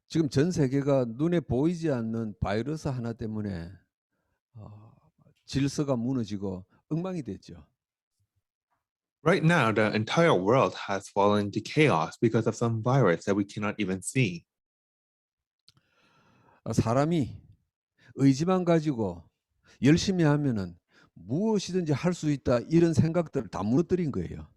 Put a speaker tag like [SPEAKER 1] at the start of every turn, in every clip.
[SPEAKER 1] 지금 전 세계가 눈에 보이지 않는 바이러스 하나 때문에 어 질서가 무너지고 엉망이 됐죠.
[SPEAKER 2] Right now, the entire world has fallen into chaos because of some virus that we cannot even see.
[SPEAKER 1] 사람이 의지만 가지고 열심히 하면은 무엇이든지 할 수 있다 이런 생각들을 다 무너뜨린 거예요.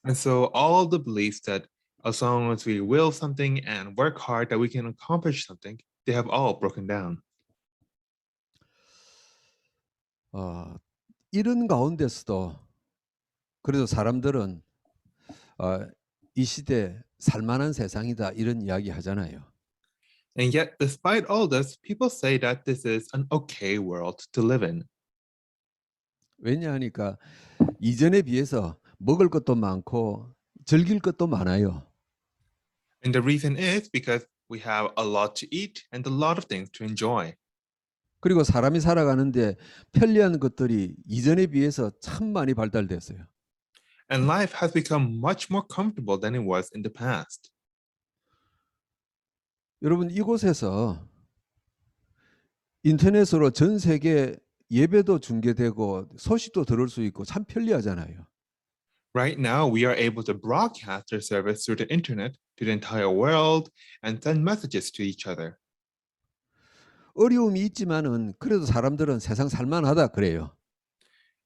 [SPEAKER 2] And so all the beliefs that as long as we will something and work hard that we can accomplish something, they have all broken down.
[SPEAKER 1] 어 이런 가운데서도 그래도 사람들은 어 "이 시대 살만한 세상이다." 이런 이야기 하잖아요.
[SPEAKER 2] And yet, despite all this, people say that this is an okay world to live in.
[SPEAKER 1] 왜냐하니까 이전에 비해서 먹을 것도 많고 즐길 것도 많아요.
[SPEAKER 2] And the reason is because we have a lot to eat and a lot of things to enjoy.
[SPEAKER 1] 그리고 사람이 살아가는데 편리한 것들이 이전에 비해서 참 많이 발달됐어요.
[SPEAKER 2] And life has become much more comfortable than it was in the past.
[SPEAKER 1] 여러분 이곳에서 인터넷으로 전 세계 예배도 중계되고 소식도 들을 수 있고 참 편리하잖아요.
[SPEAKER 2] Right now, we are able to broadcast our service through the internet to the entire world and send messages to each other.
[SPEAKER 1] 어려움이 있지만은 그래도 사람들은 세상 살만하다 그래요.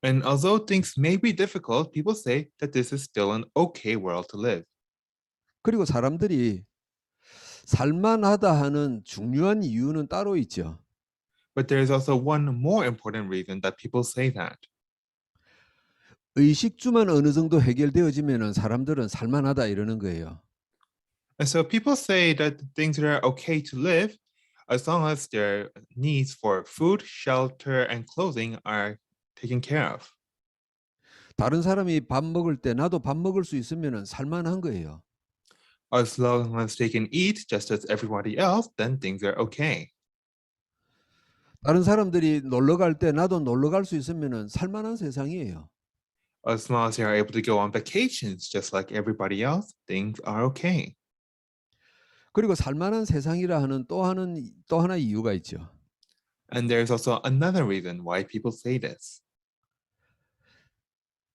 [SPEAKER 2] And although things may be difficult, people say that this is still an okay world to live.
[SPEAKER 1] 그리고 사람들이 살만하다 하는 중요한 이유는 따로 있죠.
[SPEAKER 2] But there is also one more important reason that people say that.
[SPEAKER 1] 의식주만 어느 정도 해결되어지면은 사람들은 살만하다 이러는 거예요.
[SPEAKER 2] And so people say that things are okay to live as long as their needs for food, shelter, and clothing are taken care of.
[SPEAKER 1] 다른 사람이 밥 먹을 때 나도 밥 먹을 수 있으면은 살만한 거예요.
[SPEAKER 2] As long as they can eat just as everybody else, then things are okay.
[SPEAKER 1] 다른 사람들이 놀러 갈 때 나도 놀러 갈 수 있으면은 살만한 세상이에요.
[SPEAKER 2] As long as they are able to go on vacations just like everybody else, things are okay.
[SPEAKER 1] 그리고 살만한 세상이라 하는 또 하나 이유가 있죠.
[SPEAKER 2] And there's also another reason why people say this.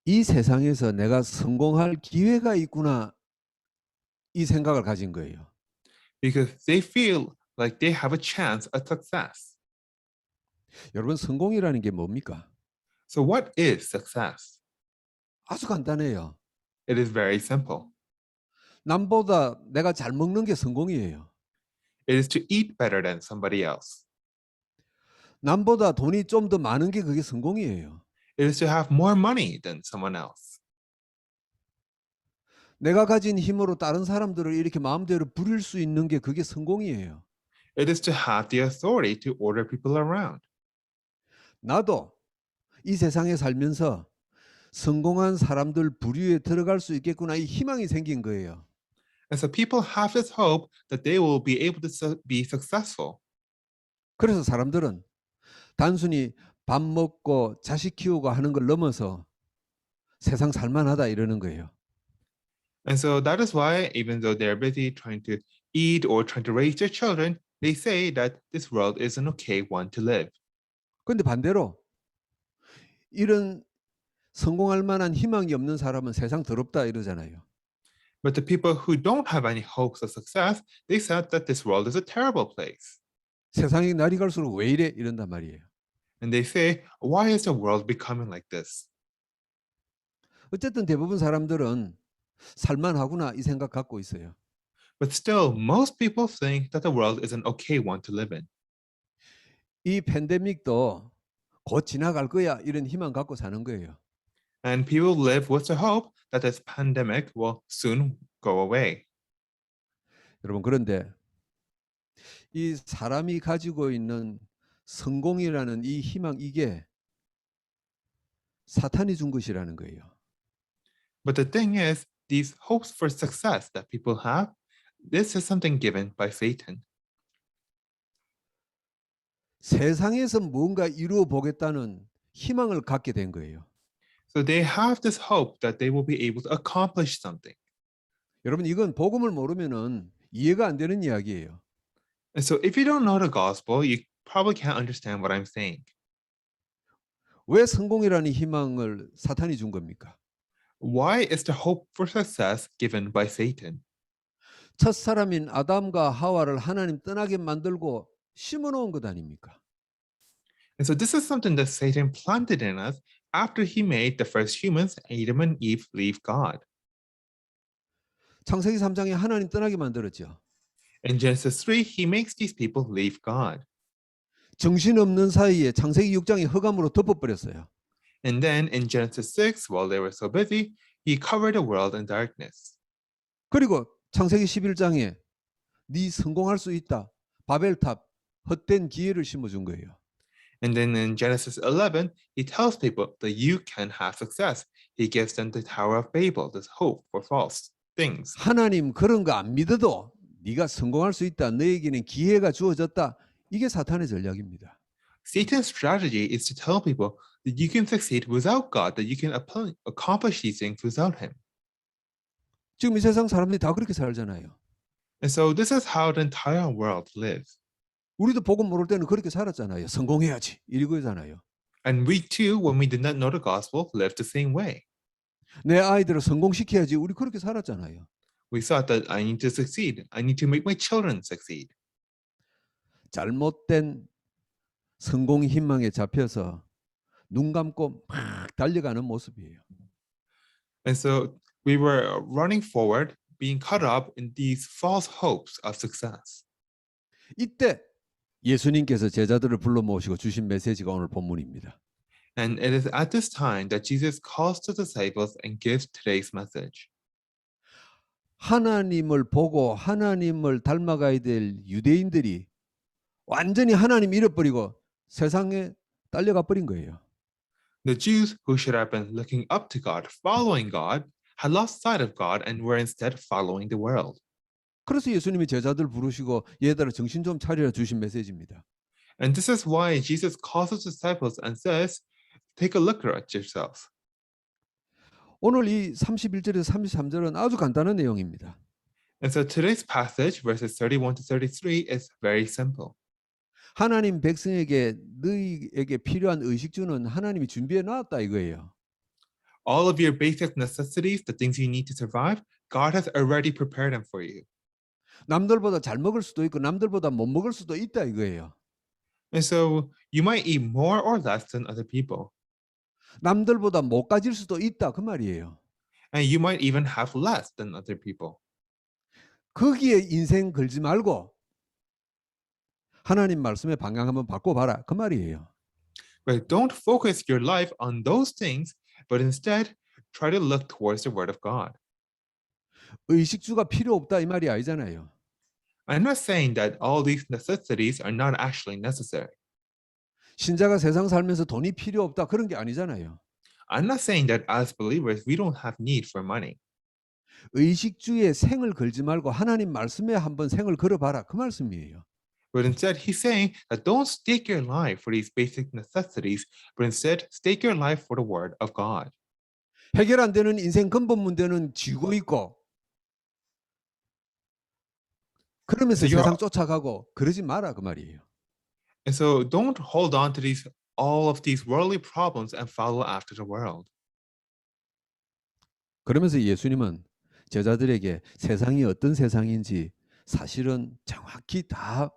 [SPEAKER 1] 이 세상에서 내가 성공할 기회가 있구나 이 생각을 가진 거예요.
[SPEAKER 2] Because they feel like they have a chance at success.
[SPEAKER 1] 여러분 성공이라는 게 뭡니까?
[SPEAKER 2] So, what is success?
[SPEAKER 1] 아주 간단해요.
[SPEAKER 2] It is very simple.
[SPEAKER 1] 남보다 내가 잘 먹는 게 성공이에요.
[SPEAKER 2] It is to eat better than somebody else.
[SPEAKER 1] 남보다 돈이 좀 더 많은 게 그게 성공이에요.
[SPEAKER 2] It is to have more money than someone else.
[SPEAKER 1] 내가 가진 힘으로 다른 사람들을 이렇게 마음대로 부릴 수 있는 게 그게 성공이에요.
[SPEAKER 2] It is to have the authority to order people around.
[SPEAKER 1] 나도 이 세상에 살면서 성공한 사람들 부류에 들어갈 수 있겠구나 이 희망이 생긴 거예요.
[SPEAKER 2] And so people have this hope that they will be able to be successful.
[SPEAKER 1] 그래서 사람들은 단순히 밥 먹고 자식 키우고 하는 걸 넘어서 세상 살만하다 이러는 거예요.
[SPEAKER 2] And so that is why, even though they're busy trying to eat or trying to raise their children, they say that this world is an okay one to live.
[SPEAKER 1] 근데 반대로 이런 성공할 만한 희망이 없는 사람은 세상 더럽다 이러잖아요.
[SPEAKER 2] But the people who don't have any hopes of success, they said that this world is a terrible place.
[SPEAKER 1] 세상이 날이 갈수록 왜 이래 이런단 말이에요.
[SPEAKER 2] And they say, why is the world becoming like this?
[SPEAKER 1] 어쨌든 대부분 사람들은 살만하구나 이 생각 갖고 있어요.
[SPEAKER 2] But still, most people think that the world is an okay one to live in.
[SPEAKER 1] 이 팬데믹도 곧 지나갈 거야 이런 희망 갖고 사는 거예요.
[SPEAKER 2] And people live with the hope that this pandemic will soon go away.
[SPEAKER 1] 여러분 그런데 이 사람이 가지고 있는 성공이라는 이 희망 이게 사탄이 준 것이라는 거예요.
[SPEAKER 2] But the thing is, these hopes for success that people have, this is something given by Satan.
[SPEAKER 1] 세상에서 뭔가 이루어 보겠다는 희망을 갖게 된 거예요.
[SPEAKER 2] So they have this hope that they will be able to accomplish something.
[SPEAKER 1] 여러분 이건 복음을 모르면은 이해가 안 되는 이야기예요.
[SPEAKER 2] And so if you don't know the gospel, you probably can't understand what I'm saying.
[SPEAKER 1] 왜 성공이라는 희망을 사탄이 준 겁니까?
[SPEAKER 2] Why is the hope for success given by Satan?
[SPEAKER 1] 첫사람인 아담과 하와를 하나님 떠나게 만들고 심어 놓은 것 아닙니까?
[SPEAKER 2] And so this is something that Satan planted in us after he made the first humans, Adam and Eve, leave God.
[SPEAKER 1] 창세기 3장에 하나님 떠나게 만들었죠.
[SPEAKER 2] In Genesis 3, he makes these people leave God.
[SPEAKER 1] 정신없는 사이에 창세기 6장이 흑암으로 덮어버렸어요.
[SPEAKER 2] And then in Genesis 6, while they were so busy, he covered the world in darkness.
[SPEAKER 1] 그리고 창세기 11장에 네 성공할 수 있다. 바벨탑 헛된 기회를 심어준 거예요.
[SPEAKER 2] And then in Genesis 11, he tells people that you can have success. He gives them the Tower of Babel, this hope for false things.
[SPEAKER 1] 하나님 그런 거 안 믿어도 네가 성공할 수 있다. 너에게는 기회가 주어졌다. 이게 사탄의 전략입니다.
[SPEAKER 2] Satan's strategy is to tell people that you can succeed without God, that you can accomplish these things without him.
[SPEAKER 1] 지금 이 세상 사람들이 다 그렇게 살잖아요.
[SPEAKER 2] And so this is how the entire world lives.
[SPEAKER 1] 우리도 복음 모를 때는 그렇게 살았잖아요. 성공해야지 이거잖아요.
[SPEAKER 2] And we too, when we did not know the gospel, lived the same way.
[SPEAKER 1] 내 아이들을 성공시켜야지 우리 그렇게 살았잖아요.
[SPEAKER 2] We thought that I need to succeed. I need to make my children succeed.
[SPEAKER 1] 잘못된 성공 희망에 잡혀서 눈 감고 막 달려가는 모습이에요.
[SPEAKER 2] And so we were running forward, being caught up in these false hopes of success.
[SPEAKER 1] 이때 예수님께서 제자들을 불러 모시고 주신 메시지가 오늘 본문입니다.
[SPEAKER 2] And it is at this time that Jesus calls the disciples and gives today's message.
[SPEAKER 1] 하나님을 보고 하나님을 닮아가야 될 유대인들이 완전히 하나님 잃어버리고 세상에 딸려가 버린 거예요.
[SPEAKER 2] The Jews who should have been looking up to God, following God, had lost sight of God and were instead following the world.
[SPEAKER 1] 그래서 예수님이 제자들 부르시고 얘들아 정신 좀 차리라 주신 메시지입니다.
[SPEAKER 2] And this is why Jesus calls his disciples and says, take a look at yourself.
[SPEAKER 1] 오늘 이 31절에서 33절은 아주 간단한 내용입니다.
[SPEAKER 2] And so today's passage, verses 31 to 33, is very simple.
[SPEAKER 1] 하나님 백성에게 너희에게 필요한 의식주는 하나님이 준비해 놨다 이거예요.
[SPEAKER 2] All of your basic necessities, the things you need to survive, God has already prepared them for you.
[SPEAKER 1] 남들보다 잘 먹을 수도 있고 남들보다 못 먹을 수도 있다 이거예요.
[SPEAKER 2] And so you might eat more or less than other people.
[SPEAKER 1] 남들보다 못 가질 수도 있다 그 말이에요.
[SPEAKER 2] And you might even have less than other people.
[SPEAKER 1] 거기에 인생 걸지 말고 하나님 말씀의 방향 한번 바꿔봐라 그 말이에요.
[SPEAKER 2] But don't focus your life on those things, but instead try to look towards the Word of God.
[SPEAKER 1] 의식주가 필요 없다 이 말이 아니잖아요.
[SPEAKER 2] I'm not saying that all these necessities are not actually necessary.
[SPEAKER 1] 신자가 세상 살면서 돈이 필요 없다 그런 게 아니잖아요.
[SPEAKER 2] I'm not saying that as believers we don't have need for money.
[SPEAKER 1] 의식주에 생을 걸지 말고 하나님 말씀에 한번 생을 걸어봐라 그 말씀이에요.
[SPEAKER 2] But instead, he's saying that don't stake your life for these basic necessities, but instead stake your life for the Word of God.
[SPEAKER 1] 해결 안 되는 인생 근본 문제는 쥐고 있고 그러면서
[SPEAKER 2] 그래서
[SPEAKER 1] 세상 쫓아가고 그러지 마라 그 말이에요.
[SPEAKER 2] And so don't hold on to all of these worldly problems and follow after the world.
[SPEAKER 1] 그러면서 예수님은 제자들에게 세상이 어떤 세상인지 사실은 정확히 다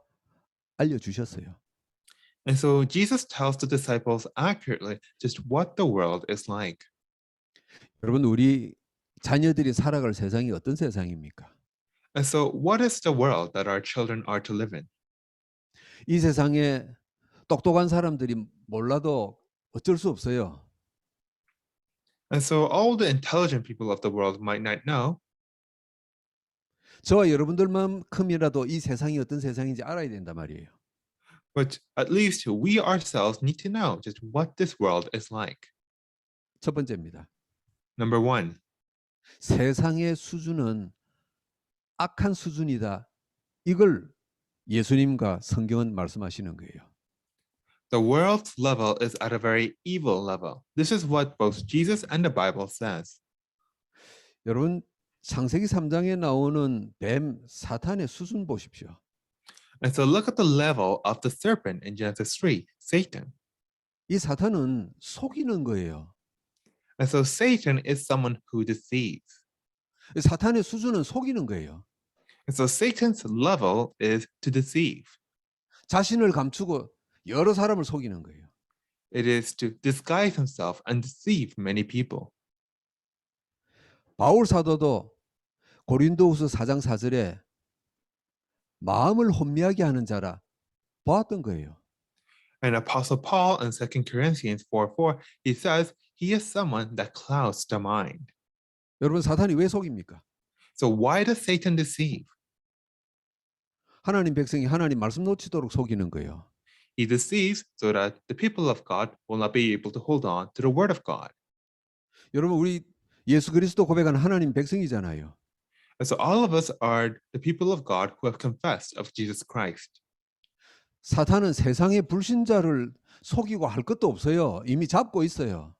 [SPEAKER 1] 알려주셨어요.
[SPEAKER 2] And so Jesus tells the disciples accurately just what the world is like.
[SPEAKER 1] 여러분 우리 자녀들이 살아갈 세상이 어떤 세상입니까?
[SPEAKER 2] And so what is the world that our children are to live in?
[SPEAKER 1] 이 세상에 똑똑한 사람들이 몰라도 어쩔 수 없어요.
[SPEAKER 2] And so all the intelligent people of the world might not know,
[SPEAKER 1] 저와 여러분들만큼이라도 이 세상이 어떤 세상인지 알아야 된단 말이에요.
[SPEAKER 2] but at least we ourselves need to know just what this world is like.
[SPEAKER 1] 첫 번째입니다.
[SPEAKER 2] Number one,
[SPEAKER 1] 세상의 수준은 악한 수준이다. 이걸 예수님과 성경은 말씀하시는 거예요.
[SPEAKER 2] the world's level is at a very evil level. This is what both Jesus and the Bible says.
[SPEAKER 1] 여러분 창세기 3장에 나오는 뱀 사탄의 수준 보십시오.
[SPEAKER 2] And so look at the level of the serpent in Genesis 3, Satan.
[SPEAKER 1] 이 사탄은 속이는 거예요.
[SPEAKER 2] And so Satan is someone who deceives.
[SPEAKER 1] 사탄의 수준은 속이는 거예요.
[SPEAKER 2] And so Satan's level is to deceive.
[SPEAKER 1] 자신을 감추고 여러 사람을 속이는 거예요.
[SPEAKER 2] It is to disguise himself and deceive many people.
[SPEAKER 1] 바울 사도도 고린도후서 4장 4절에 마음을 혼미하게 하는 자라 보았던 거예요.
[SPEAKER 2] And Apostle Paul in 2 Corinthians 4:4, he says he is someone that clouds the mind.
[SPEAKER 1] 여러분 사탄이 왜 속입니까?
[SPEAKER 2] So why does Satan deceive?
[SPEAKER 1] 하나님 백성이 하나님 말씀 놓치도록 속이는 거예요.
[SPEAKER 2] He deceives so that the people of God will not be able to hold on to the word of God.
[SPEAKER 1] 여러분 우리 예수 그리스도 고백하는 하나님 백성이잖아요.
[SPEAKER 2] And so all of us are the people of God who have confessed of Jesus Christ.
[SPEAKER 1] 사탄은 세상의 불신자를 속이고 할 것도 없어요. 이미 잡고 있어요.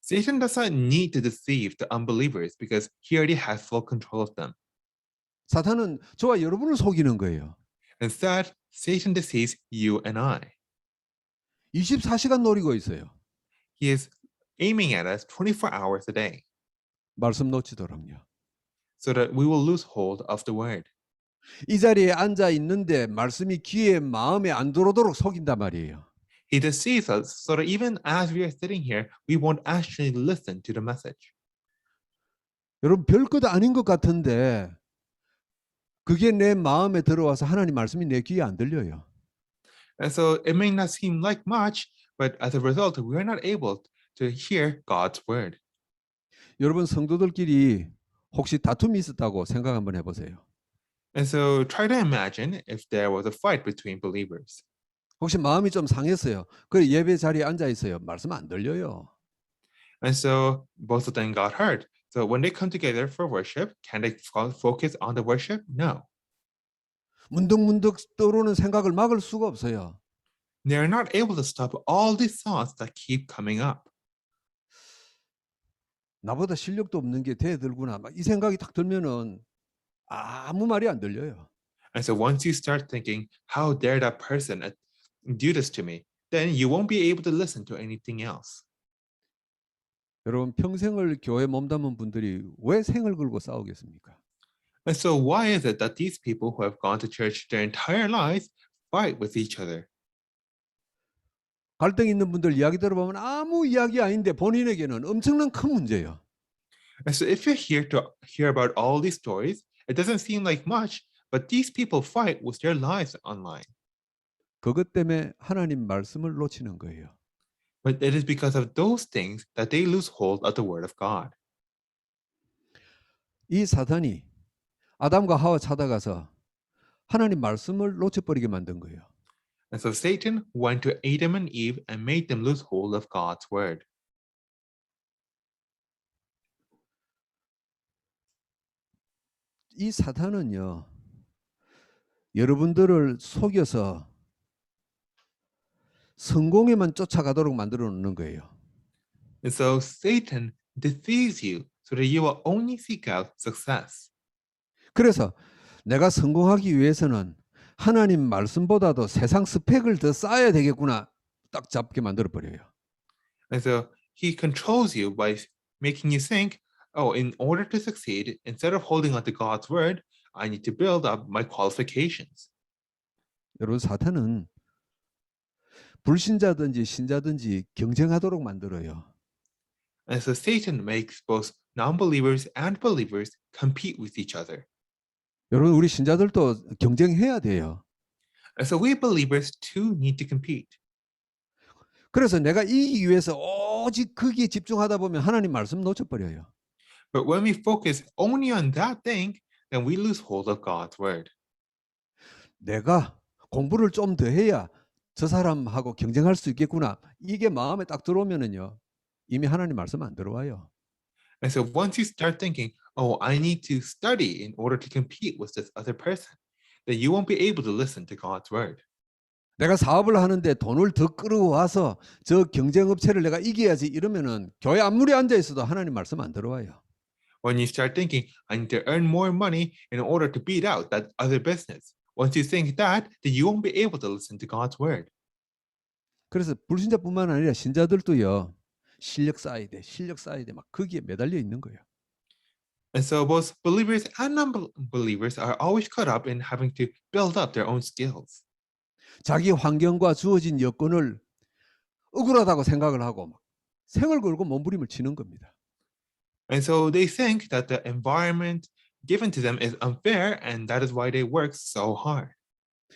[SPEAKER 2] Satan does not need to deceive the unbelievers because he already has full control of them.
[SPEAKER 1] 사탄은 저와 여러분을 속이는 거예요.
[SPEAKER 2] Instead, Satan deceives you and I.
[SPEAKER 1] 24시간 노리고 있어요.
[SPEAKER 2] He is aiming at us 24 hours a day
[SPEAKER 1] 말씀 놓치도록요.
[SPEAKER 2] so that we will lose hold of the word.
[SPEAKER 1] 이 자리에 앉아 있는데 말씀이 귀에 마음에 안 들어오도록 속인단 말이에요.
[SPEAKER 2] He deceives us so that even as we are sitting here, we won't actually listen to the message.
[SPEAKER 1] 여러분 별것 아닌 것 같은데 그게 내 마음에 들어와서 하나님 말씀이 내 귀에 안 들려요.
[SPEAKER 2] And so it may not seem like much, but as a result, we are not able to hear God's word.
[SPEAKER 1] 여러분 성도들끼리 혹시 다툼이 있었다고 생각 한번 해보세요.
[SPEAKER 2] And so try to imagine if there was a fight between believers.
[SPEAKER 1] 혹시 마음이 좀 상했어요. 그래 예배 자리에 앉아 있어요. 말씀 안 들려요.
[SPEAKER 2] And so both of them got hurt. So when they come together for worship, can they focus on the worship? No.
[SPEAKER 1] 문득문득 떠오르는 생각을 막을 수가 없어요.
[SPEAKER 2] They are not able to stop all these thoughts that keep coming up.
[SPEAKER 1] 나보다 실력도 없는 게 대들구나. 막 이 생각이 딱 들면은 아무 말이 안 들려요.
[SPEAKER 2] And so once you start thinking, how dare that person do this to me? Then you won't be able to listen to anything else.
[SPEAKER 1] 여러분 평생을 교회 몸담은 분들이 왜 생을 걸고 싸우겠습니까?
[SPEAKER 2] And so why is it that these people who have gone to church their entire lives fight with each other?
[SPEAKER 1] 갈등 있는 분들 이야기 들어보면 아무 이야기 아닌데 본인에게는 엄청난 큰 문제예요.
[SPEAKER 2] And so if you're here to hear about all these stories, it doesn't seem like much, but these people fight with their lives online.
[SPEAKER 1] 그것 때문에 하나님 말씀을 놓치는 거예요.
[SPEAKER 2] But it is because of those things that they lose hold of the word of God.
[SPEAKER 1] 이 사탄이 아담과 하와 찾아가서 하나님 말씀을 놓쳐버리게 만든 거예요.
[SPEAKER 2] And so Satan went to Adam and Eve and made them lose hold of God's word.
[SPEAKER 1] 이 사탄은요, 여러분들을 속여서 성공에만 쫓아가도록 만들어 놓는 거예요.
[SPEAKER 2] And so Satan deceives you so that you will only seek out success.
[SPEAKER 1] 그래서 내가 성공하기 위해서는 하나님 말씀보다도 세상 스펙을 더 쌓아야 되겠구나 딱 잡게 만들어 버려요.
[SPEAKER 2] And so he controls you by making you think, oh, in order to succeed, instead of holding on to God's word, I need to build up my qualifications.
[SPEAKER 1] 여러분 사탄은 불신자든지 신자든지 경쟁하도록 만들어요.
[SPEAKER 2] And so Satan makes both non-believers and believers compete with each other.
[SPEAKER 1] 여러분 우리 신자들도 경쟁해야 돼요.
[SPEAKER 2] And so we believers too need to compete.
[SPEAKER 1] 그래서 내가 이기기 위해서 오직 거기에 집중하다 보면 하나님 말씀 놓쳐버려요.
[SPEAKER 2] But when we focus only on that thing, then we lose hold of God's word.
[SPEAKER 1] 내가 공부를 좀 더 해야 저 사람하고 경쟁할 수 있겠구나. 이게 마음에 딱 들어오면은요. 이미 하나님 말씀 안 들어와요.
[SPEAKER 2] And so once you start thinking, oh, I need to study in order to compete with this other person, then you won't be able to listen to God's word.
[SPEAKER 1] 내가 사업을 하는데 돈을 더 끌어와서 저 경쟁업체를 내가 이겨야지 이러면은 교회 아무리 앉아 있어도 하나님 말씀 안 들어와요.
[SPEAKER 2] When you start thinking, I need to earn more money in order to beat out that other business, Once you think that, then you won't be able to listen to God's word.
[SPEAKER 1] 그래서 불신자뿐만 아니라 신자들도요. 실력 쌓아야 돼. 실력 쌓아야 돼. 막 거기에 매달려 있는 거예요.
[SPEAKER 2] And so both believers and non-believers are always caught up in having to build up their own skills.
[SPEAKER 1] 자기 환경과 주어진 여건을 억울하다고 생각을 하고 막 생을 걸고 몸부림을 치는 겁니다.
[SPEAKER 2] And so they think that the environment given to them is unfair, and that is why they work so hard.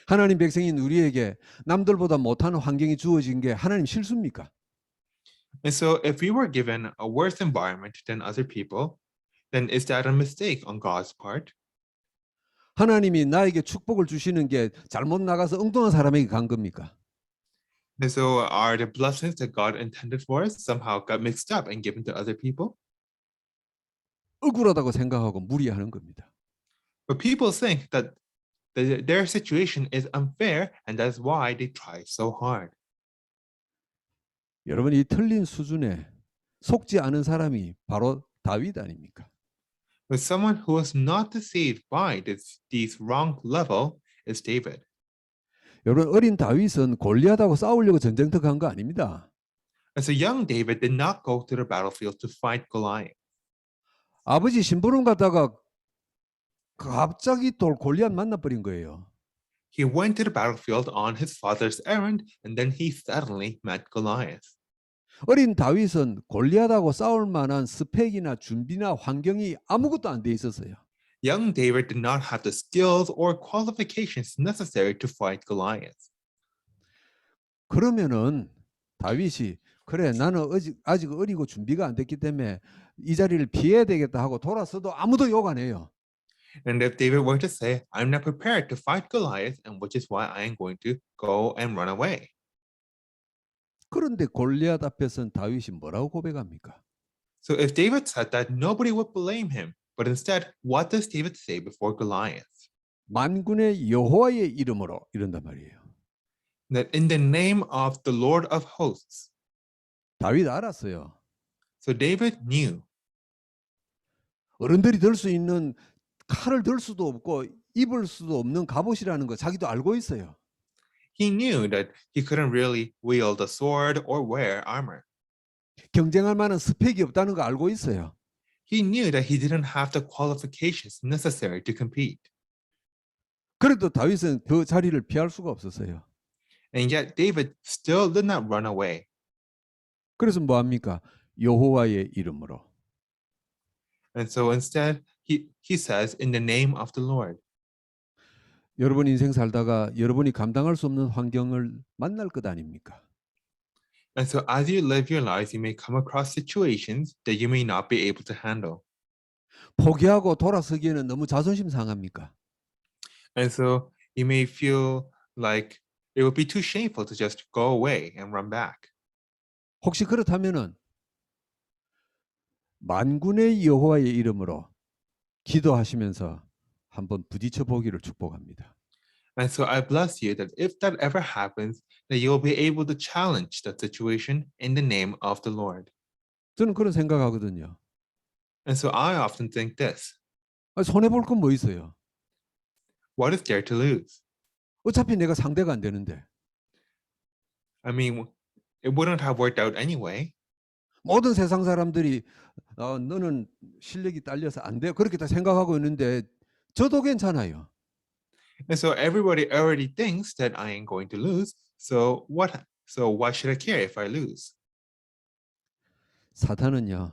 [SPEAKER 1] 하나님 백성인 우리에게 남들보다 못하는 환경이 주어진 게 하나님 실수입니까?
[SPEAKER 2] And so if we were given a worse environment than other people, then is that a mistake on God's part?
[SPEAKER 1] 하나님이 나에게 축복을 주시는 게 잘못 나가서 엉뚱한 사람에게 간 겁니까?
[SPEAKER 2] And so are the blessings that God intended for us somehow got mixed up and given to other people?
[SPEAKER 1] 억울하다고 생각하고 무리하는 겁니다.
[SPEAKER 2] But people think that their situation is unfair, and that's why they try so hard.
[SPEAKER 1] 여러분 이 틀린 수준에 속지 않은 사람이 바로 다윗 아닙니까?
[SPEAKER 2] But someone who was not deceived by these wrong level is David.
[SPEAKER 1] 여러분 어린 다윗은 골리앗하고 싸우려고 전쟁터 간 거 아닙니다.
[SPEAKER 2] And so young David did not go to the battlefield to fight Goliath.
[SPEAKER 1] 아버지 심부름 갔다가 갑자기 또 골리앗 만나버린 거예요.
[SPEAKER 2] He went to the battlefield on his father's errand, and then he suddenly met Goliath.
[SPEAKER 1] 어린 다윗은 골리앗하고 싸울 만한 스펙이나 준비나 환경이 아무것도 안 돼 있었어요.
[SPEAKER 2] Young David did not have the skills or qualifications necessary to fight Goliath.
[SPEAKER 1] 그러면은 다윗이 그래 나는 아직 어리고 준비가 안 됐기 때문에 이 자리를 피해야 되겠다 하고 돌아서도 아무도 욕 안 해요.
[SPEAKER 2] And if David were to say, I'm not prepared to fight Goliath, and which is why I am going to go and run away.
[SPEAKER 1] 그런데 골리앗 앞에서는 다윗이 뭐라고 고백합니까?
[SPEAKER 2] So if David said that, nobody would blame him. But instead, what does David say before Goliath?
[SPEAKER 1] 만군의 여호와의 이름으로 이런단 말이에요.
[SPEAKER 2] That in the name of the Lord of hosts.
[SPEAKER 1] 다윗 알았어요.
[SPEAKER 2] So David knew.
[SPEAKER 1] 어른들이 들 수 있는 칼을 들 수도 없고 입을 수도 없는 갑옷이라는 거 자기도 알고 있어요.
[SPEAKER 2] He knew that he couldn't really wield a sword or wear armor.
[SPEAKER 1] 경쟁할 만한 스펙이 없다는 거 알고 있어요.
[SPEAKER 2] He knew that he didn't have the qualifications necessary to compete.
[SPEAKER 1] 그래도 다윗은 그 자리를 피할 수가 없었어요.
[SPEAKER 2] And yet David still did not run away.
[SPEAKER 1] 그래서 뭐 합니까? 여호와의 이름으로.
[SPEAKER 2] And so instead, he says, in the name of the Lord.
[SPEAKER 1] 여러분 인생 살다가 여러분이 감당할 수 없는 환경을 만날 것 아닙니까?
[SPEAKER 2] And so as you live your lives, you may come across situations that you may not be able to handle.
[SPEAKER 1] 포기하고 돌아서기에는 너무 자존심 상합니까?
[SPEAKER 2] And so you may feel like it would be too shameful to just go away and run back.
[SPEAKER 1] 혹시 그렇다면은 만군의 여호와의 이름으로 기도하시면서 한번 부딪혀 보기를 축복합니다.
[SPEAKER 2] And so I bless you that if that ever happens, that you'll be able to challenge that situation in the name of the Lord.
[SPEAKER 1] 저는 그런 생각하거든요.
[SPEAKER 2] And so I often think this,
[SPEAKER 1] 손해 볼 건 뭐 있어요?
[SPEAKER 2] what is there to lose?
[SPEAKER 1] 어차피 내가 상대가 안 되는데.
[SPEAKER 2] I mean, it wouldn't have worked out anyway.
[SPEAKER 1] 모든 세상 사람들이 너는 실력이 딸려서 안 돼. 그렇게 다 생각하고 있는데 저도 괜찮아요.
[SPEAKER 2] And so everybody already thinks that I am going to lose. So why should I care if I lose?
[SPEAKER 1] 사탄은요.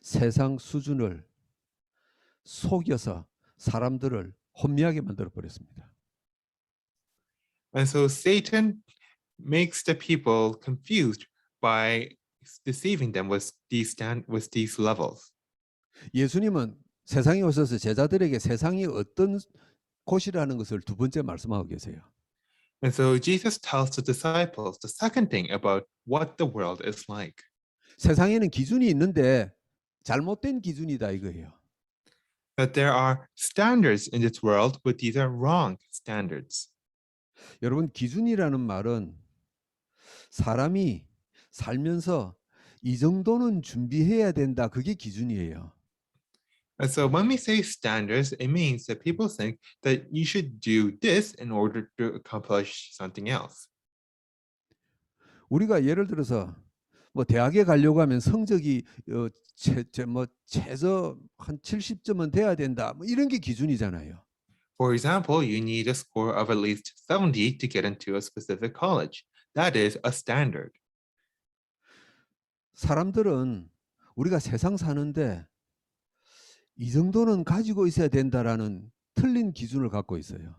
[SPEAKER 1] 세상 수준을 속여서 사람들을 혼미하게 만들어 버렸습니다.
[SPEAKER 2] And so Satan makes the people confused by deceiving them with these levels.
[SPEAKER 1] 예수님은 세상에 오셔서 제자들에게 세상이 어떤 곳이라는 것을 두 번째 말씀하고 계세요.
[SPEAKER 2] And so Jesus tells the disciples the second thing about what the world is like.
[SPEAKER 1] 세상에는 기준이 있는데 잘못된 기준이다 이거예요.
[SPEAKER 2] That there are standards in this world, but these are wrong standards.
[SPEAKER 1] 여러분 기준이라는 말은 사람이 살면서 이 정도는 준비해야 된다. 그게 기준이에요.
[SPEAKER 2] And so when we say standards, it means that people think that you should do this in order to accomplish something else.
[SPEAKER 1] 우리가 예를 들어서 뭐 대학에 가려고 하면 성적이 최저 한 70점은 돼야 된다. 뭐 이런 게 기준이잖아요.
[SPEAKER 2] For example, you need a score of at least 70 to get into a specific college. That is a standard.
[SPEAKER 1] 사람들은 우리가 세상 사는데 이 정도는 가지고 있어야 된다라는 틀린 기준을 갖고 있어요.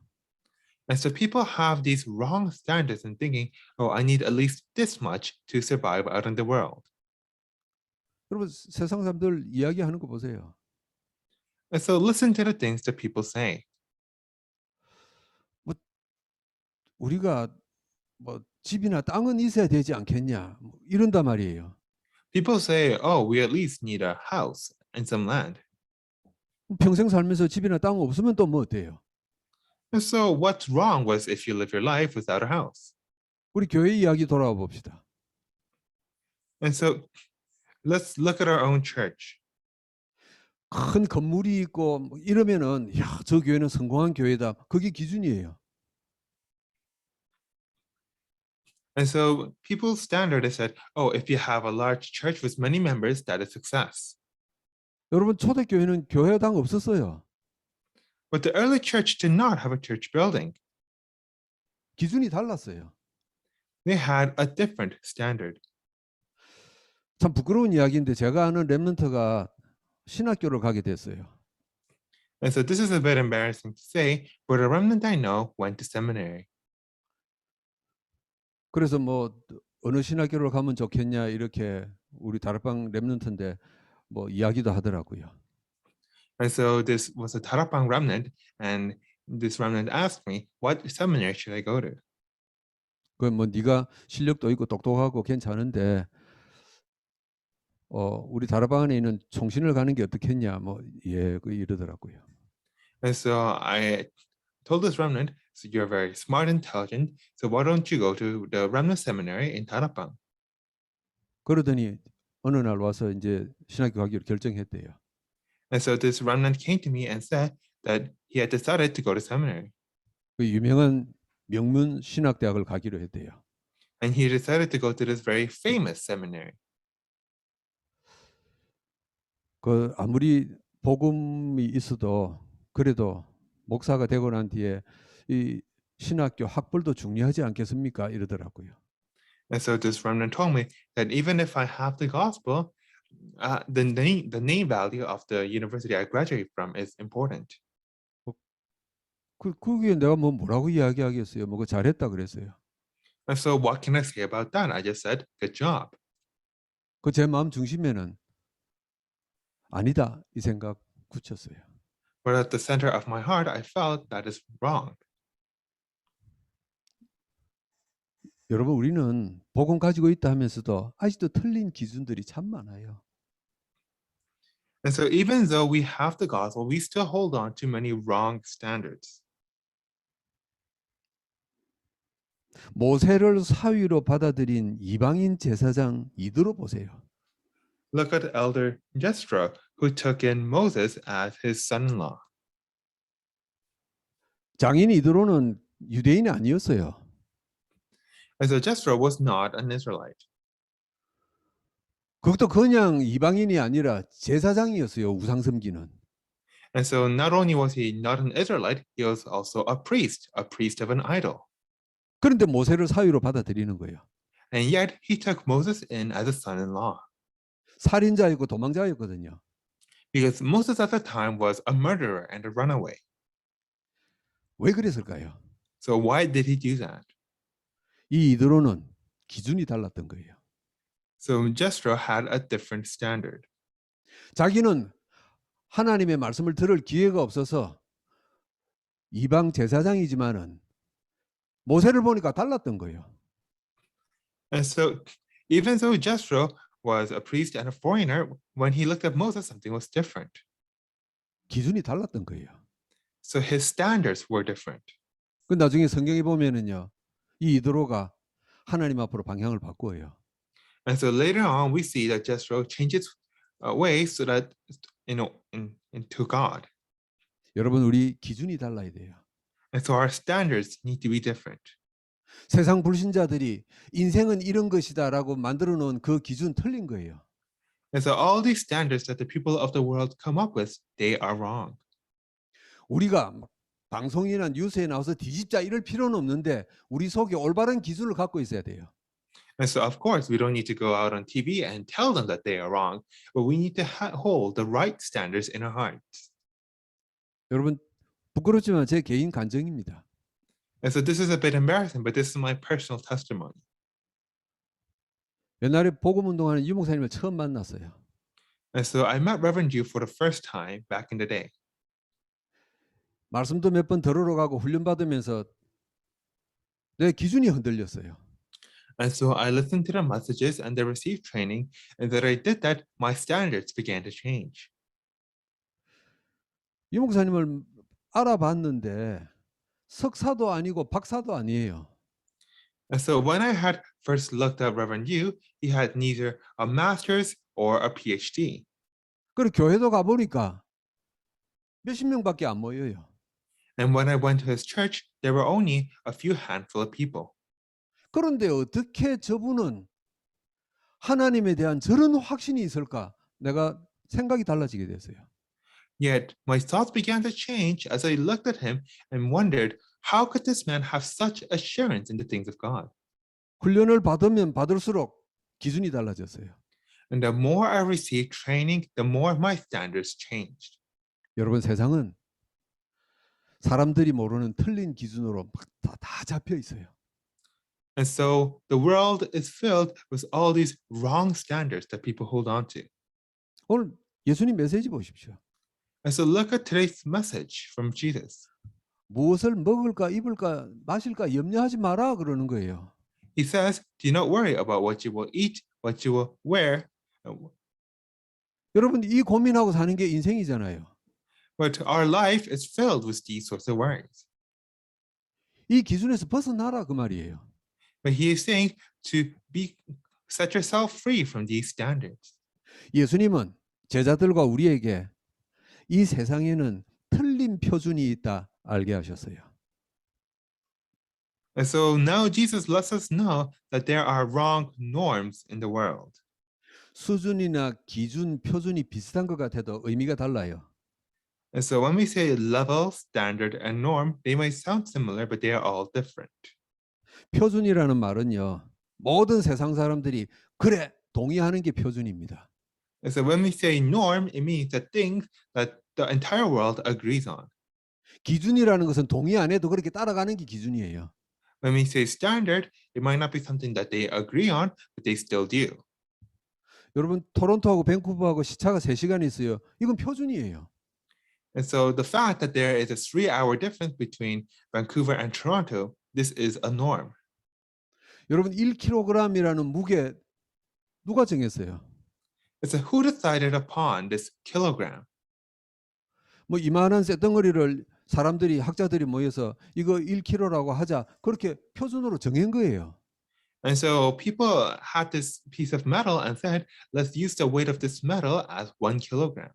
[SPEAKER 2] And so people have these wrong standards in thinking, oh, I need at least this much to survive out in the world.
[SPEAKER 1] 여러분 세상 사람들 이야기하는 거 보세요.
[SPEAKER 2] And so listen to the things that people say.
[SPEAKER 1] 우리가 뭐 집이나 땅은 있어야 되지 않겠냐 뭐 이런단 말이에요.
[SPEAKER 2] People say, oh, we at least need a house and some land.
[SPEAKER 1] 평생 살면서 집이나 땅 없으면 또 뭐 어때요?
[SPEAKER 2] And so what's wrong was if you live your life without a house?
[SPEAKER 1] 우리 교회 이야기 돌아와 봅시다.
[SPEAKER 2] And so let's look at our own church.
[SPEAKER 1] 큰 건물이 있고 뭐 이러면은 야, 저 교회는 성공한 교회다. 그게 기준이에요.
[SPEAKER 2] And so people's standard is that, oh, if you have a large church with many members, that is success.
[SPEAKER 1] 여러분 초대교회는 교회당 없었어요.
[SPEAKER 2] But the early church did not have a church building.
[SPEAKER 1] 기준이 달랐어요.
[SPEAKER 2] They had a different standard.
[SPEAKER 1] 참 부끄러운 이야기인데 제가 아는 렘넌트가 신학교를 가게 됐어요.
[SPEAKER 2] And so this is a bit embarrassing to say, but a remnant I know went to seminary.
[SPEAKER 1] 그래서 뭐 어느 신학교를 가면 좋겠냐 이렇게 우리 다락방 렘넌트인데 뭐 이야기도 하더라고요.
[SPEAKER 2] And so this was a Tarapang remnant, and this remnant asked me, what seminary should I go to?
[SPEAKER 1] 그 뭐 네가 실력도 있고 똑똑하고 괜찮은데 우리 다락방 안에 있는 총신을 가는 게 어떻겠냐 뭐 예, 그 이러더라고요.
[SPEAKER 2] And so I told this remnant, so you're very smart, intelligent, so why don't you go to the remnant seminary in Tarapang?
[SPEAKER 1] 그러더니 어느 날 와서 이제 신학교 가기로 결정했대요.
[SPEAKER 2] And so this remnant came to me and said that he had decided to go to seminary.
[SPEAKER 1] 그 유명한 명문 신학대학을 가기로 했대요.
[SPEAKER 2] And he decided to go to this very famous seminary.
[SPEAKER 1] 그 아무리 복음이 있어도 그래도 목사가 되고 난 뒤에 이 신학교 학벌도 중요하지 않겠습니까? 이러더라고요.
[SPEAKER 2] And so this remnant told me that even if I have the gospel, the name value of the university I graduate from is important.
[SPEAKER 1] 그게 내가 뭐라고 이야기하겠어요? 뭐 그 잘했다 그랬어요.
[SPEAKER 2] And so what can I say about that? I just said, good job.
[SPEAKER 1] 그 제 마음 중심에는 아니다 이 생각 굳혔어요.
[SPEAKER 2] But at the center of my heart, I felt that is wrong.
[SPEAKER 1] 여러분 우리는 복음 가지고 있다 하면서도 아직도 틀린 기준들이 참 많아요.
[SPEAKER 2] And so even though we have the gospel, we still hold on to many wrong standards.
[SPEAKER 1] 모세를 사위로 받아들인 이방인 제사장 이드로 보세요.
[SPEAKER 2] Look at Elder Jethro, who took in Moses as his son-in-law.
[SPEAKER 1] 장인 이드로는 유대인이 아니었어요.
[SPEAKER 2] And so Jethro was not an Israelite.
[SPEAKER 1] 그것도 그냥 이방인이 아니라 제사장이었어요. 우상 섬기는.
[SPEAKER 2] And so not only was he not an Israelite, he was also a priest of an idol.
[SPEAKER 1] 그런데 모세를 사위로 받아들이는 거예요.
[SPEAKER 2] And yet he took Moses in as a son-in-law.
[SPEAKER 1] 살인자였고 도망자였거든요.
[SPEAKER 2] Because Moses at the time was a murderer and a runaway.
[SPEAKER 1] 왜 그랬을까요?
[SPEAKER 2] So why did he do that?
[SPEAKER 1] 이 이드로는 기준이 달랐던 거예요.
[SPEAKER 2] So Jethro had a different standard.
[SPEAKER 1] 자기는 하나님의 말씀을 들을 기회가 없어서 이방 제사장이지만은 모세를 보니까 달랐던 거예요.
[SPEAKER 2] And so even though Jethro was a priest and a foreigner, when he looked at Moses, something was different.
[SPEAKER 1] 기준이 달랐던 거예요.
[SPEAKER 2] So his standards were different.
[SPEAKER 1] 그 나중에 성경에 보면은요, 이 이드로가 하나님 앞으로 방향을 바꾸어요.
[SPEAKER 2] And so later on, we see that Jethro changes ways so that, and to God.
[SPEAKER 1] 여러분 우리 기준이 달라야 돼요.
[SPEAKER 2] And so our standards need to be different.
[SPEAKER 1] 세상 불신자들이 인생은 이런 것이다라고 만들어 놓은 그 기준 틀린 거예요.
[SPEAKER 2] And so all these standards that the people of the world come up with, they are wrong.
[SPEAKER 1] 우리가 막 방송이나 뉴스에 나와서 뒤집자 이럴 필요는 없는데 우리 속에 올바른 기준을 갖고 있어야 돼요.
[SPEAKER 2] And so, of course, we don't need to go out on TV and tell them that they are wrong, but we need to hold the right standards in our hearts.
[SPEAKER 1] 여러분 부끄럽지만 제 개인 간증입니다.
[SPEAKER 2] And so this is a bit embarrassing, but this is my personal testimony.
[SPEAKER 1] 옛날에 복음 운동하는 유 목사님을 처음 만났어요.
[SPEAKER 2] And so I met Reverend Yu for the first time back in the day.
[SPEAKER 1] 말씀도 몇 번 들으러 가고 훈련 받으면서 내 기준이 흔들렸어요.
[SPEAKER 2] And so I listened to the messages and they received training, and that I did that, my standards began to change.
[SPEAKER 1] 유 목사님을 알아봤는데 석사도 아니고 박사도 아니에요.
[SPEAKER 2] And so when I had first looked at Reverend Yu, he had neither a master's or a PhD.
[SPEAKER 1] 그리고 교회도 가보니까 몇십 명밖에 안 모여요.
[SPEAKER 2] And when I went to his church, there were only a few handful of people.
[SPEAKER 1] 그런데 어떻게 저분은 하나님에 대한 저런 확신이 있을까? 내가 생각이 달라지게 됐어요.
[SPEAKER 2] Yet my thoughts began to change as I looked at him and wondered, how could this man have such assurance in the things of God?
[SPEAKER 1] 훈련을 받으면 받을수록 기준이 달라졌어요.
[SPEAKER 2] And the more I received training, the more my standards changed.
[SPEAKER 1] 여러분 세상은 사람들이 모르는 틀린 기준으로 막 다 잡혀 있어요.
[SPEAKER 2] And so the world is filled with all these wrong standards that people hold on to.
[SPEAKER 1] 오늘 예수님 메시지 보십시오.
[SPEAKER 2] And so look at today's message from Jesus.
[SPEAKER 1] 무엇을 먹을까 입을까 마실까 염려하지 마라 그러는 거예요.
[SPEAKER 2] He says, do not worry about what you will eat, what you will wear.
[SPEAKER 1] 여러분 이 고민하고 사는 게 인생이잖아요.
[SPEAKER 2] But our life is filled with these sorts of worries.
[SPEAKER 1] 이 기준에서 벗어나라 그 말이에요.
[SPEAKER 2] But he is saying to set yourself free from these standards.
[SPEAKER 1] 예수님은 제자들과 우리에게 이 세상에는 틀린 표준이 있다 알게 하셨어요.
[SPEAKER 2] And so now Jesus lets us know that there are wrong norms in the world.
[SPEAKER 1] 수준이나 기준, 표준이 비슷한 것 같아도 의미가 달라요.
[SPEAKER 2] And so when we say level, standard, and norm, they might sound similar, but they are all different.
[SPEAKER 1] 표준이라는 말은요. 모든 세상 사람들이 그래 동의하는 게 표준입니다.
[SPEAKER 2] And so when we say norm, it means the things that the entire world agrees on.
[SPEAKER 1] 기준이라는 것은 동의 안 해도 그렇게 따라가는 게 기준이에요.
[SPEAKER 2] When we say standard, it might not be something that they agree on, but they still do.
[SPEAKER 1] 여러분 토론토하고 밴쿠버하고 시차가 3시간 있어요. 이건 표준이에요.
[SPEAKER 2] And so the fact that there is a 3-hour difference between Vancouver and Toronto, this is a norm.
[SPEAKER 1] 여러분 1kg이라는 무게 누가 정했어요?
[SPEAKER 2] It's who decided upon this kilogram.
[SPEAKER 1] 뭐 이만한 쇳덩어리를 사람들이 학자들이 모여서 이거 1kg라고 하자 그렇게 표준으로 정한 거예요.
[SPEAKER 2] And so people had this piece of metal and said, let's use the weight of this metal as 1 kilogram.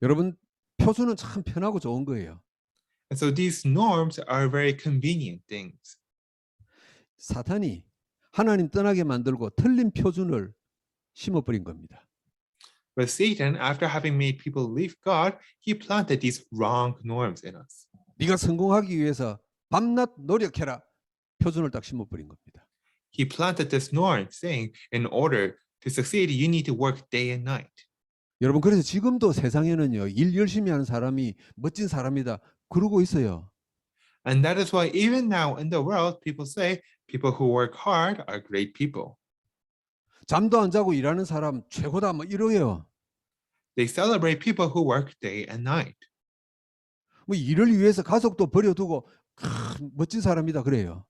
[SPEAKER 1] 여러분 표준은 참 편하고 좋은 거예요.
[SPEAKER 2] And so these norms are very convenient things.
[SPEAKER 1] 사탄이 하나님 떠나게 만들고 틀린 표준을 심어버린 겁니다.
[SPEAKER 2] But Satan, after having made people leave God, he planted these wrong norms in us.
[SPEAKER 1] 네가 성공하기 위해서 밤낮 노력해라. 표준을 딱 심어버린 겁니다.
[SPEAKER 2] He planted this norm saying, in order to succeed, you need to work day and night.
[SPEAKER 1] 여러분 그래서 지금도 세상에는요. 일 열심히 하는 사람이 멋진 사람이다. 그러고 있어요.
[SPEAKER 2] And that is why even now in the world, people say people who work hard are great people.
[SPEAKER 1] 잠도 안 자고 일하는 사람 최고다 뭐 이러요.
[SPEAKER 2] They celebrate people who work day and night.
[SPEAKER 1] 뭐 일을 위해서 가족도 버려두고 멋진 사람이다 그래요.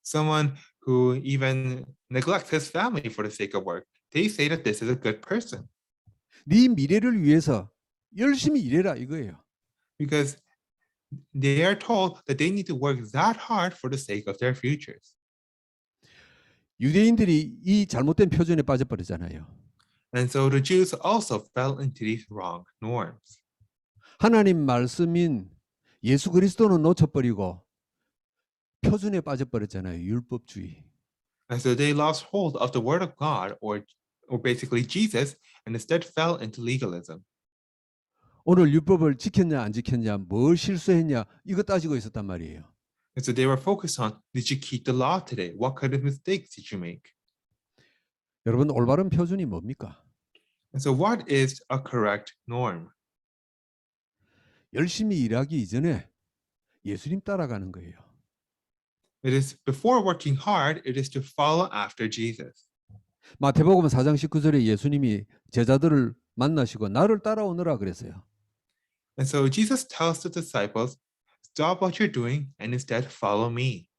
[SPEAKER 2] Someone who even neglects his family for the sake of work, they say that this is a good person.
[SPEAKER 1] 네 미래를 위해서 열심히 일해라 이거예요.
[SPEAKER 2] Because they are told that they need to work that hard for the sake of their futures.
[SPEAKER 1] 유대인들이 이 잘못된 표준에 빠져버리잖아요.
[SPEAKER 2] And so the Jews also fell into these wrong norms.
[SPEAKER 1] 하나님 말씀인 예수 그리스도는 놓쳐버리고 표준에 빠져버렸잖아요. 율법주의.
[SPEAKER 2] And so they lost hold of the word of God, or basically Jesus, and instead fell into legalism.
[SPEAKER 1] 오늘 율법을 지켰냐 안 지켰냐, 뭘 실수했냐 이거 따지고 있었단 말이에요.
[SPEAKER 2] And so they were focused on, did you keep the law today? What kind of mistakes did you make?
[SPEAKER 1] 여러분 올바른 표준이 뭡니까?
[SPEAKER 2] And so what is a correct norm?
[SPEAKER 1] 열심히 일하기 이전에 예수님 따라가는 거예요.
[SPEAKER 2] It is before working hard, it is to follow after Jesus.
[SPEAKER 1] 마태복음 4장 19절에 예수님이 제자들을 만나시고 나를 따라오너라 그랬어요.
[SPEAKER 2] And so Jesus tells the disciples, stop what you're doing and instead follow me.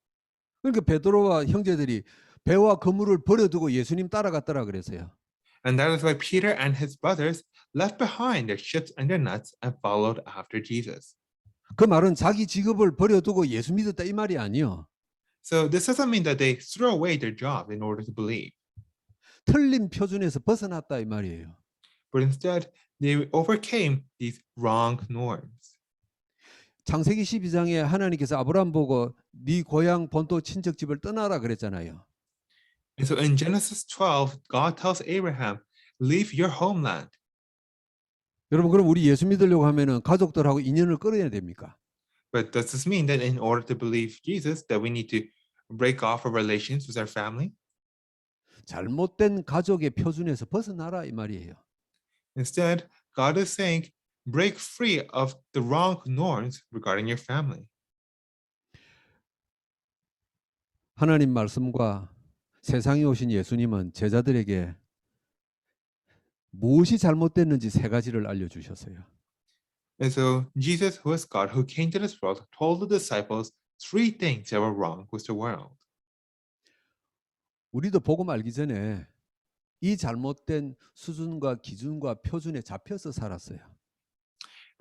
[SPEAKER 1] 그러니까 베드로와 형제들이 배와 그물을 버려두고 예수님 따라갔더라 그랬어요.
[SPEAKER 2] And that is why Peter and his brothers left behind their ships and their nets and followed after Jesus.
[SPEAKER 1] 그 말은 자기 직업을 버려두고 예수 믿었다 이 말이 아니요.
[SPEAKER 2] So this doesn't mean that they threw away their job in order to believe,
[SPEAKER 1] 틀린 표준에서 벗어났다 이 말이에요.
[SPEAKER 2] but instead they overcame these wrong norms.
[SPEAKER 1] 창세기 12장에 하나님께서 아브라함 보고 네 고향 본토 친척집을 떠나라 그랬잖아요.
[SPEAKER 2] And so in Genesis 12, God tells Abraham, leave your homeland.
[SPEAKER 1] 여러분 그럼 우리 예수 믿으려고 하면은 가족들하고 인연을 끊어야 됩니까?
[SPEAKER 2] But does this mean that in order to believe Jesus, that we need to break off our relations with our family?
[SPEAKER 1] 잘못된 가족의 표준에서 벗어나라 이 말이에요.
[SPEAKER 2] Instead, God is saying, break free of the wrong norms regarding your family.
[SPEAKER 1] 하나님 말씀과 세상에 오신 예수님은 제자들에게 무엇이 잘못됐는지 세 가지를 알려주셨어요.
[SPEAKER 2] And so Jesus, who is God, who came to this world, told the disciples three things that were wrong with the world.
[SPEAKER 1] 우리도 복음 알기 전에 이 잘못된 수준과 기준과 표준에 잡혀서 살았어요.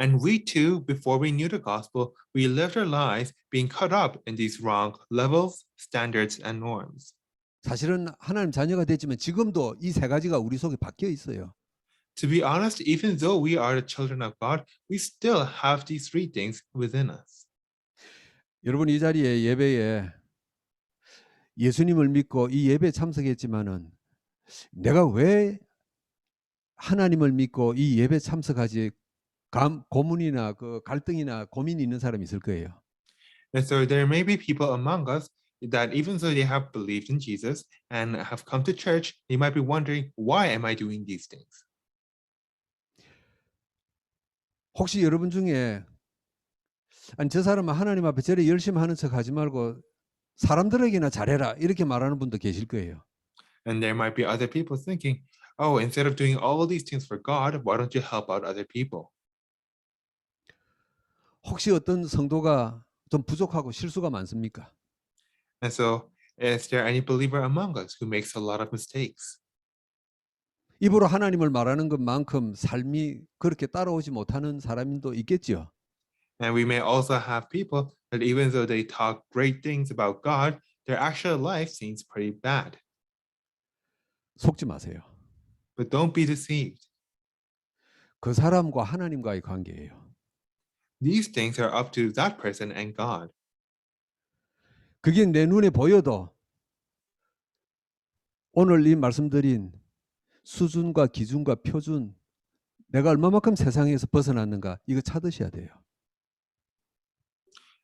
[SPEAKER 2] And we too, before we knew the gospel, we lived our lives being caught up in these wrong levels, standards, and norms.
[SPEAKER 1] 사실은 하나님 자녀가 됐지만 지금도 이 세 가지가 우리 속에 박혀 있어요.
[SPEAKER 2] To be honest, even though we are the children of God, we still have these three things within us.
[SPEAKER 1] 여러분 이 자리에 예배에 예수님을 믿고 이 예배에 참석했지만은 내가 왜 하나님을 믿고 이 예배 참석하지 고문이나 그 갈등이나 고민이 있는 사람이 있을 거예요.
[SPEAKER 2] And so there may be people among us that even though they have believed in Jesus and have come to church, they might be wondering, why am I doing these things?
[SPEAKER 1] 혹시 여러분 중에 아니 저 사람은 하나님 앞에 저래 열심히 하는 척 하지 말고 사람들에게나 잘해라 이렇게 말하는 분도 계실 거예요.
[SPEAKER 2] And there might be other people thinking, oh, instead of doing all these things for God, why don't you help out other people?
[SPEAKER 1] 혹시 어떤 성도가 좀 부족하고 실수가 많습니까?
[SPEAKER 2] And so, is there any believer among us who makes a lot of mistakes?
[SPEAKER 1] 입으로 하나님을 말하는 것만큼 삶이 그렇게 따라오지 못하는 사람도 있겠지요.
[SPEAKER 2] And we may also have people that even though they talk great things about God, their actual life seems pretty bad.
[SPEAKER 1] 속지 마세요.
[SPEAKER 2] But don't be deceived.
[SPEAKER 1] 그 사람과 하나님과의 관계예요.
[SPEAKER 2] These things are up to that person and God.
[SPEAKER 1] 그게 내 눈에 보여도 오늘 이 말씀드린 수준과 기준과 표준 내가 얼마만큼 세상에서 벗어났는가 이거 찾으셔야 돼요.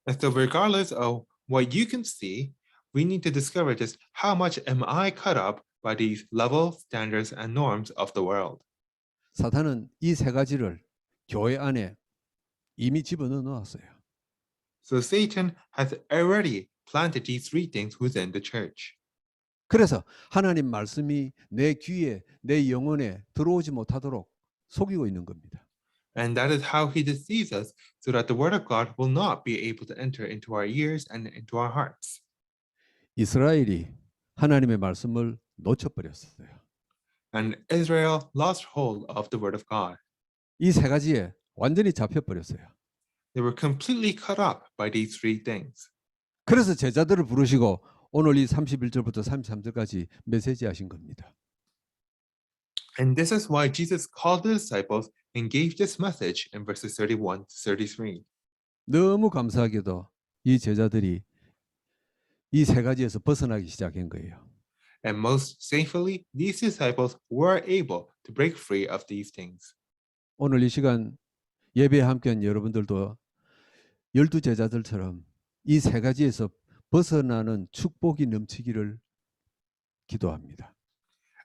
[SPEAKER 2] And so regardless of what you can see, we need to discover just how much am I caught up by these levels, standards, and norms of the world.
[SPEAKER 1] 사탄은 이 세 가지를 교회 안에 이미 집어넣어 놓았어요.
[SPEAKER 2] So Satan has already planted these three things within the church.
[SPEAKER 1] 그래서 하나님 말씀이 내 귀에 내 영혼에 들어오지 못하도록 속이고 있는 겁니다.
[SPEAKER 2] And that is how he deceives us so that the word of God will not be able to enter into our ears and into our hearts.
[SPEAKER 1] 이스라엘이 하나님의 말씀을 놓쳐버렸어요.
[SPEAKER 2] And Israel lost hold of the word of God.
[SPEAKER 1] 이 세 가지에 완전히 잡혀버렸어요.
[SPEAKER 2] They were completely caught up by these three things.
[SPEAKER 1] 그래서 제자들을 부르시고 오늘 이 31절부터 33절까지 메시지 하신 겁니다.
[SPEAKER 2] And this is why Jesus called the disciples and gave this message in verses 31 to 33.
[SPEAKER 1] 너무 감사하게도 이 제자들이 이 세 가지에서 벗어나기 시작한 거예요.
[SPEAKER 2] And most thankfully, these disciples were able to break free of these things.
[SPEAKER 1] 오늘 이 시간 예배에 함께한 여러분들도 12 제자들처럼 이 세 가지에서 벗어나는 축복이 넘치기를 기도합니다.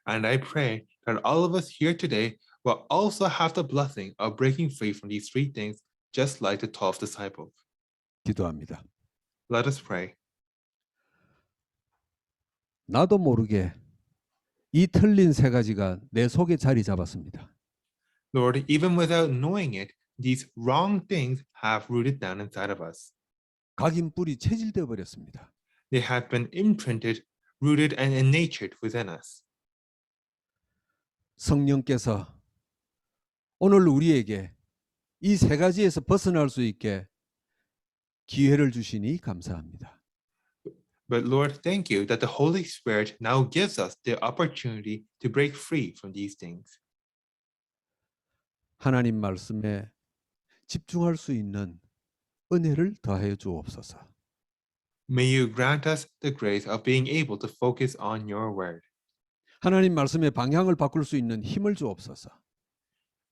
[SPEAKER 2] And I pray that all of us here today will also have the blessing of breaking free from these three things, just like the 12 disciples.
[SPEAKER 1] 기도합니다.
[SPEAKER 2] Let us pray.
[SPEAKER 1] 나도 모르게 이 틀린 세 가지가 내 속에 자리 잡았습니다.
[SPEAKER 2] Lord, even without knowing it, these wrong things have rooted down inside of us.
[SPEAKER 1] 각인 뿌리 체질되어 버렸습니다.
[SPEAKER 2] They have been imprinted, rooted, and innatured within us.
[SPEAKER 1] 성령께서 오늘 우리에게 이 세 가지에서 벗어날 수 있게 기회를 주시니 감사합니다.
[SPEAKER 2] But Lord, thank you that the Holy Spirit now gives us the opportunity to break free from these things.
[SPEAKER 1] 하나님 말씀에 집중할 수 있는 은혜를 더하여 주옵소서.
[SPEAKER 2] May you grant us the grace of being able to focus on your word.
[SPEAKER 1] 하나님 말씀의 방향을 바꿀 수 있는 힘을 주옵소서.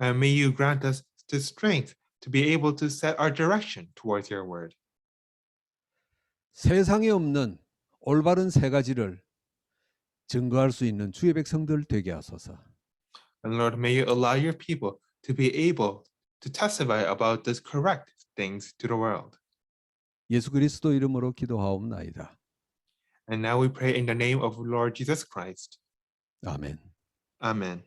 [SPEAKER 2] And may you grant us the strength to be able to set our direction towards your word.
[SPEAKER 1] 세상에 없는 올바른 세 가지를 증거할 수 있는 주의 백성들 되게 하소서.
[SPEAKER 2] And Lord, may you allow your people to be able to testify about these correct things to the world.
[SPEAKER 1] 예수 그리스도 이름으로 기도하옵나이다.
[SPEAKER 2] And now we pray in the name of Lord Jesus Christ.
[SPEAKER 1] 아멘.
[SPEAKER 2] Amen.